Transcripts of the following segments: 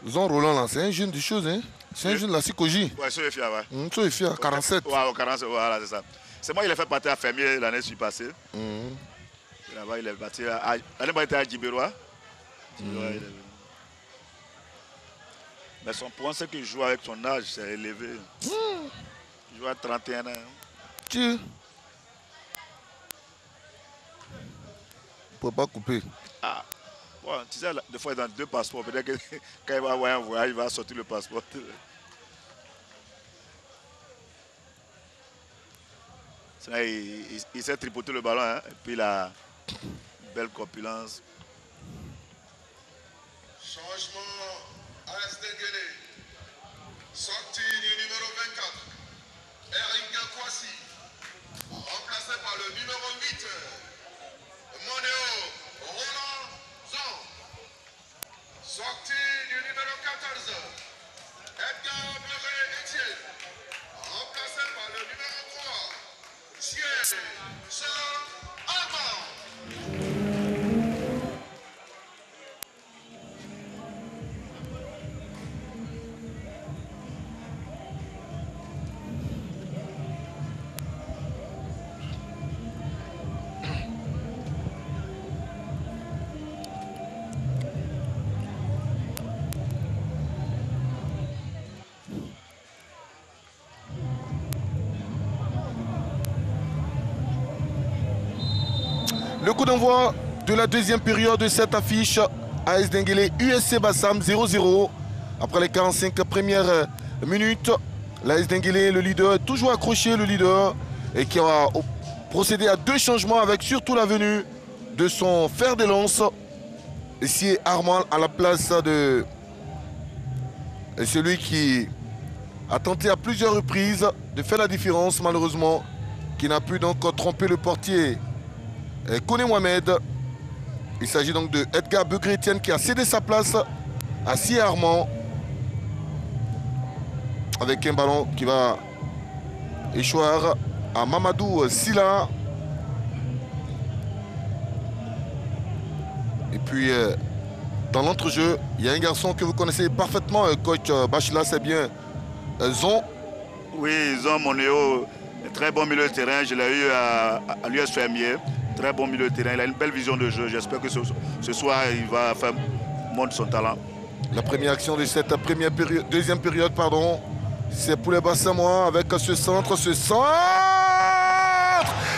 Zon Roland là, c'est un jeune de choses, hein. C'est un jeune de la Sikoji. Ouais, c'est Soefia, ouais. Soefia, 47. Ouais, 47, voilà, c'est ça. C'est moi qui l'ai fait partir à Fermier l'année passée. Là-bas, il est parti à... L'année il était à Djiberoa. Mais son point, c'est qu'il joue avec son âge, c'est élevé. Il joue à 31 ans. Tu ne peux pas couper. Ah. Bon, tu sais, des fois, il est dans 2 passeports. Peut-être que quand il va avoir un voyage, il va sortir le passeport. Il s'est tripoté le ballon, hein, et puis il a une belle corpulence. Changement à Esdenguélé. Sortie du numéro 24. Eric Kwasi. Remplacé par le numéro 8. Monéo Roland Zon. Sortie du numéro 14. Edgar Beuré Etienne. Remplacé par le numéro 3. Thierry Jean-Alban. Le coup d'envoi de la deuxième période de cette affiche, AS Denguélé USC Bassam 0-0. Après les 45 premières minutes, l'AS Denguélé, le leader, toujours accroché, le leader, et qui a procédé à 2 changements avec surtout la venue de son fer de lance. Ici Armand à la place de celui qui a tenté à plusieurs reprises de faire la différence, malheureusement, qui n'a pu donc tromper le portier Kone Mohamed. Il s'agit donc de Edgar Begré-Etienne qui a cédé sa place à Si Armand avec un ballon qui va échoir à Mamadou Silla. Et puis dans l'entrejeu, il y a un garçon que vous connaissez parfaitement, coach Bachila, c'est bien Zon. Oui, Zon Monéo, très bon milieu de terrain. Je l'ai eu à l'US Fermier. Très bon milieu de terrain, il a une belle vision de jeu. J'espère que ce soir, il va faire montre son talent. La première action de cette deuxième période, pardon, c'est pour les Bassamois avec ce centre.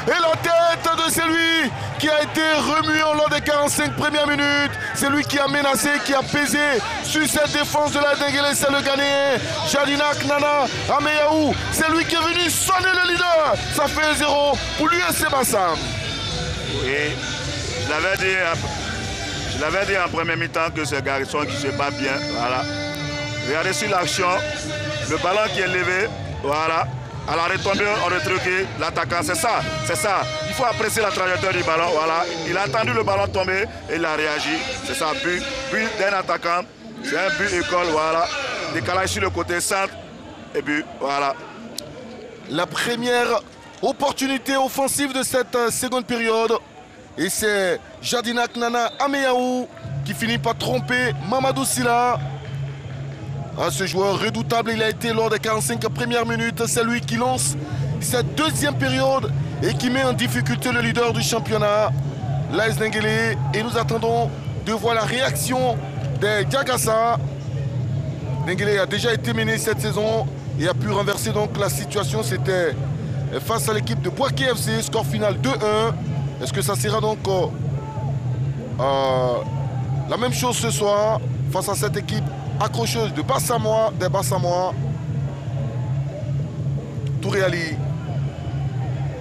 Et la tête de celui qui a été remuant lors des 45 premières minutes. C'est lui qui a menacé, qui a pesé sur cette défense de la Denguélé. C'est le Ghanéen Jadinak Nana Ameyaou. C'est lui qui est venu sonner le leader. Ça fait 0 pour l'USC Bassam. Oui, je l'avais dit en première mi-temps que ce garçon qui se bat bien. Voilà. Regardez sur l'action, le ballon qui est levé, voilà. À la retombée, on retrouve l'attaquant, c'est ça. Il faut apprécier la trajectoire du ballon, voilà. Il a attendu le ballon tomber et il a réagi. C'est ça, but d'un attaquant. C'est un but école, voilà. Décalage sur le côté centre et but, voilà. La première opportunité offensive de cette seconde période. Et c'est Jadinak Nana Ameyaou qui finit par tromper Mamadou Silla. Ce joueur redoutable, il a été lors des 45 premières minutes. C'est lui qui lance cette deuxième période et qui met en difficulté le leader du championnat, l'AS Denguélé. Et nous attendons de voir la réaction des Diagassa. Denguélé a déjà été mené cette saison et a pu renverser donc la situation. C'était face à l'équipe de Bouaké FC, score final 2-1. Est-ce que ça sera donc la même chose ce soir face à cette équipe accrocheuse de Bassamois, des Bassamois? Touré Ali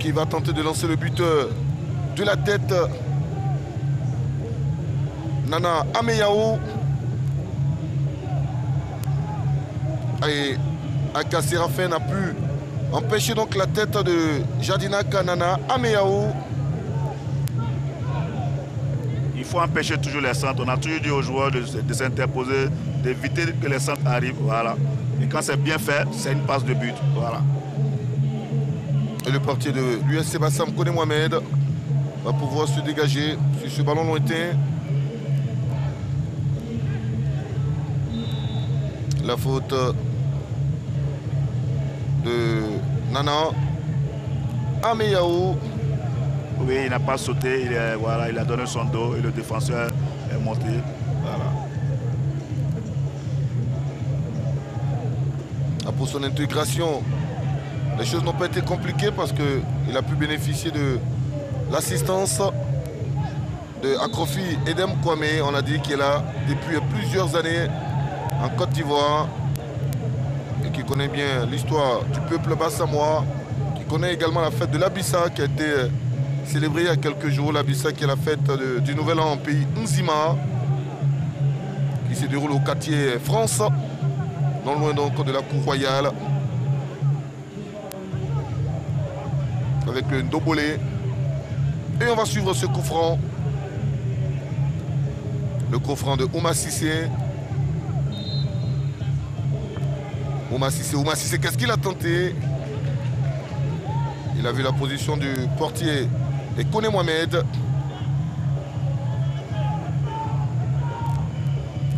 qui va tenter de lancer le but de la tête. Nana Ameyao. Et Aka Séraphin n'a pu empêcher donc la tête de Jardinak Nana Ameyao. Il faut empêcher toujours les centres. On a toujours dit aux joueurs de s'interposer, d'éviter que les centres arrivent. Voilà. Et quand c'est bien fait, c'est une passe de but. Voilà. Et le portier de l'USC Bassam Koné Mohamed va pouvoir se dégager sur ce ballon lointain. La faute de Nana Ameyao. Oui, il n'a pas sauté, voilà, il a donné son dos et le défenseur est monté. Voilà. Pour son intégration, les choses n'ont pas été compliquées parce qu'il a pu bénéficier de l'assistance de Akrofi Edem Kwame. On a dit qu'il est là depuis plusieurs années en Côte d'Ivoire et qui connaît bien l'histoire du peuple bassamois, qui connaît également la fête de l'Abissa qui a été célébrée il y a quelques jours. L'Abissa qui est la fête du Nouvel An en pays Nzima, qui se déroule au quartier France, non loin donc de la cour royale, avec le Ndobolé. Et on va suivre ce coup franc. Le coup franc de Ouma Sissé. Ouma Sissé, qu'est-ce qu'il a tenté? Il a vu la position du portier et Koné Mohamed.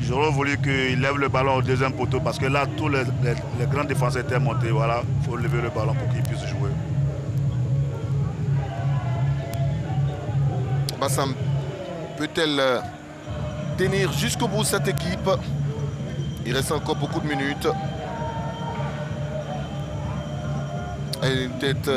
J'aurais voulu qu'il lève le ballon au deuxième poteau parce que là, tous les grands défenseurs étaient montés. Voilà, il faut lever le ballon pour qu'il puisse jouer. Bassam peut-elle tenir jusqu'au bout cette équipe? Il reste encore beaucoup de minutes. Et une tête